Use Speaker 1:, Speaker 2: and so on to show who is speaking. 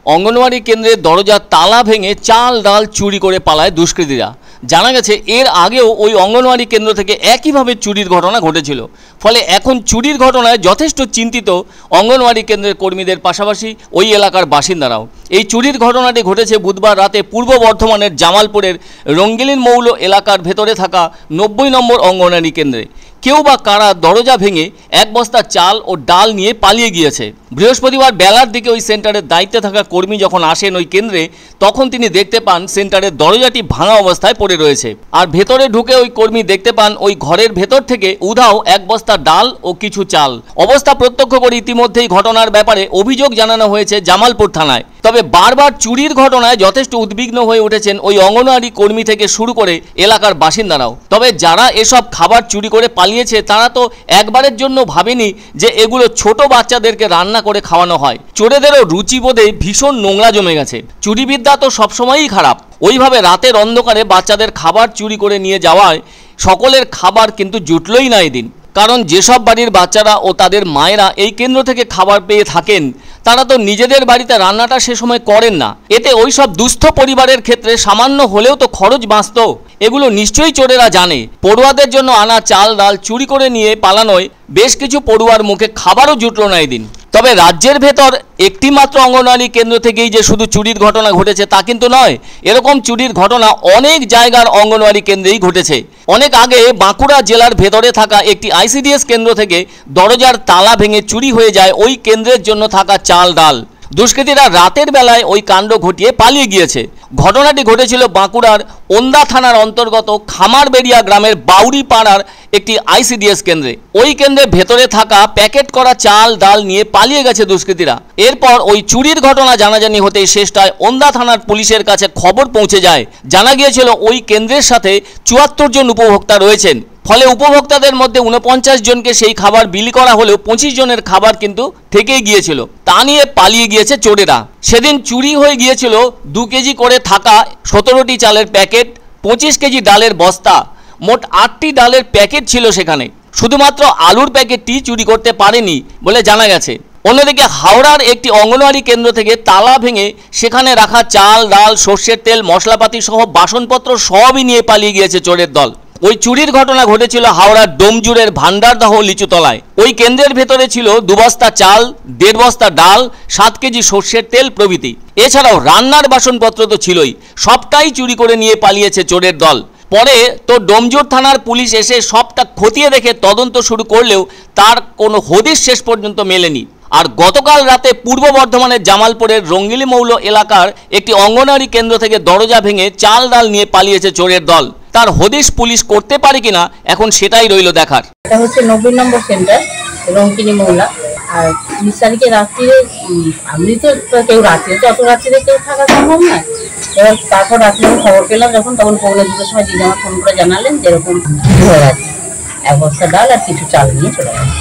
Speaker 1: অঙ্গনওয়াড়ি কেন্দ্রের দরজার তালা ভেঙে চাল ডাল চুরি করে পালায় দুষ্কৃতীরা। জানা গেছে এর আগেও ওই অঙ্গনওয়াড়ি কেন্দ্র থেকে একইভাবে চুরির ঘটনা ঘটেছিল। ফলে এখন চুরির ঘটনায় যথেষ্ট চিন্তিত অঙ্গনওয়াড়ি কেন্দ্রের কর্মীদের পাশাপাশি ওই এলাকার বাসিন্দারাও। এই চুরির ঘটনাটি ঘটেছে বুধবার রাতে পূর্ব বর্ধমানের জামালপুরের রঙ্গিলীন মৌল এলাকার ভেতরে থাকা 90 নম্বর অঙ্গনওয়াড়ি কেন্দ্রে। কেউ বা কারা দরজা ভেঙে এক বস্তা চাল ও ডাল নিয়ে পালিয়ে গিয়েছে। বৃহস্পতিবার বেলার দিকে ওই সেন্টারের দায়িত্বে থাকা কর্মী যখন আসেন ওই কেন্দ্রে, তখন তিনি দেখতে পান সেন্টারের দরজাটি ভাঙা অবস্থায় পড়ে রয়েছে। আর ভেতরে ঢুকে ওই কর্মী দেখতে পান ওই ঘরের ভেতর থেকে উধাও এক বস্তা ডাল ও কিছু চাল। অবস্থা প্রত্যক্ষ করে ইতিমধ্যেই ঘটনার ব্যাপারে অভিযোগ জানানো হয়েছে জামালপুর থানায়। তবে বারবার চুরির ঘটনায় যথেষ্ট উদ্বিগ্ন হয়ে উঠেছেন ওই অঙ্গনওয়াড়ি কর্মী থেকে শুরু করে এলাকার বাসিন্দারাও। তবে যারা এসব খাবার চুরি করে পালিয়েছে তারা তো একবারের জন্য ভাবেনি যে এগুলো ছোট বাচ্চাদেরকে রান্না করে খাওয়ানো হয়। চোরেদেরও রুচিবোধে ভীষণ নোংরা জমে গেছে। চুরিবিদ্যা তো সবসময়ই খারাপ, ওইভাবে রাতের অন্ধকারে বাচ্চাদের খাবার চুরি করে নিয়ে যাওয়ায় সকলের খাবার কিন্তু জুটলই না এদিন। কারণ যেসব বাড়ির বাচ্চারা ও তাদের মায়েরা এই কেন্দ্র থেকে খাবার পেয়ে থাকেন তারা তো নিজেদের বাড়িতে রান্নাটা সে সময় করেন না। এতে ওই সব দুস্থ পরিবারের ক্ষেত্রে সামান্য হলেও তো খরচ বাঁচত। এগুলো নিশ্চয়ই চোরেরা জানে। পড়ুয়াদের জন্য আনা চাল ডাল চুরি করে নিয়ে পালানোয় বেশ কিছু পড়ুয়ার মুখে খাবারও জুটল না এদিন। তবে রাজ্যের ভেতর একটি মাত্র অঙ্গনওয়াড়ি কেন্দ্র থেকেই যে শুধু চুরির ঘটনা ঘটেছে তা কিন্তু নয়। এরকম চুরির ঘটনা অনেক জায়গার অঙ্গনওয়াড়ি কেন্দ্রেই ঘটেছে। অনেক আগে বাঁকুড়া জেলার ভেতরে থাকা একটি আইসিডিএস কেন্দ্র থেকে দরজার তালা ভেঙে চুরি হয়ে যায় ওই কেন্দ্রের জন্য থাকা চাল ডাল। দুষ্কৃতীরা রাতের বেলায় ওই কাণ্ড ঘটিয়ে পালিয়ে গিয়েছে। ঘটনাটি ঘটেছিল বাঁকুড়ার ওন্দা থানার অন্তর্গত খামারবেড়িয়া গ্রামের বাউরি পাড়ার একটি আইসিডিএস কেন্দ্রে। ওই কেন্দ্রের ভেতরে থাকা প্যাকেট করা চাল ডাল নিয়ে পালিয়ে গেছে দুষ্কৃতীরা। এরপর ওই চুরির ঘটনা জানাজানি হতেই শেষটায় ওন্দা থানার পুলিশের কাছে খবর পৌঁছে যায়। জানা গিয়েছিল ওই কেন্দ্রের সাথে 74 জন উপভোক্তা রয়েছেন। ফলে উপভোক্তাদের মধ্যে 49 জনকে সেই খাবার বিলি করা হলেও 25 জনের খাবার কিন্তু থেকেই গিয়েছিল। তা নিয়ে পালিয়ে গিয়েছে চোরেরা। সেদিন চুরি হয়ে গিয়েছিল 2 কেজি করে থাকা 17টি চালের প্যাকেট, 25 কেজি ডালের বস্তা, মোট 8টি ডালের প্যাকেট ছিল সেখানে। শুধুমাত্র আলুর প্যাকেটটি চুরি করতে পারেনি বলে জানা গেছে। অন্যদিকে হাওড়ার একটি অঙ্গনওয়াড়ি কেন্দ্র থেকে তালা ভেঙে সেখানে রাখা চাল ডাল সর্ষের তেল মশলাপাতি সহ বাসনপত্র সবই নিয়ে পালিয়ে গিয়েছে চোরের দল। ওই চুরির ঘটনা ঘটেছিল হাওড়ার ডোমজুড়ের ভান্ডারদহ লিচুতলায়। ওই কেন্দ্রের ভেতরে ছিল 2 বস্তা চাল, 1.5 বস্তা ডাল, 7 কেজি সর্ষের তেল প্রভৃতি। এছাড়াও রান্নার বাসনপত্র তো ছিলই। সবটাই চুরি করে নিয়ে পালিয়েছে চোরের দল। পরে তো ডোমজুর থানার পুলিশ এসে সবটা খতিয়ে দেখে তদন্ত শুরু করলেও তার কোনো হদিশ শেষ পর্যন্ত মেলেনি। আর গতকাল রাতে পূর্ব বর্ধমানের জামালপুরের রঙ্গিলী মৌল এলাকার একটি অঙ্গনওয়াড়ি কেন্দ্র থেকে দরজা ভেঙে চাল ডাল নিয়ে পালিয়েছে চোরের দল। তার হদিশ পুলিশ করতে পারে কিনা এখন সেটাই রইল দেখার।
Speaker 2: এটা হচ্ছে 90 নম্বর সেন্টার রঙ্গিলী মৌলা। আর 20 তারিখে রাত্রিরে আমি তো কেউ রাত্রে তো অত রাত্রিরে কেউ থাকা সম্ভব না। এবার তারপর রাত্রে আমি খবর পেলাম যখন, তখন 2:45 সময় দিদি আমার ফোন করে জানালেন যেরকম হয়ে গেছে, 1 বস্তা ডাল আর কিছু চাল নিয়ে চলে গেছে।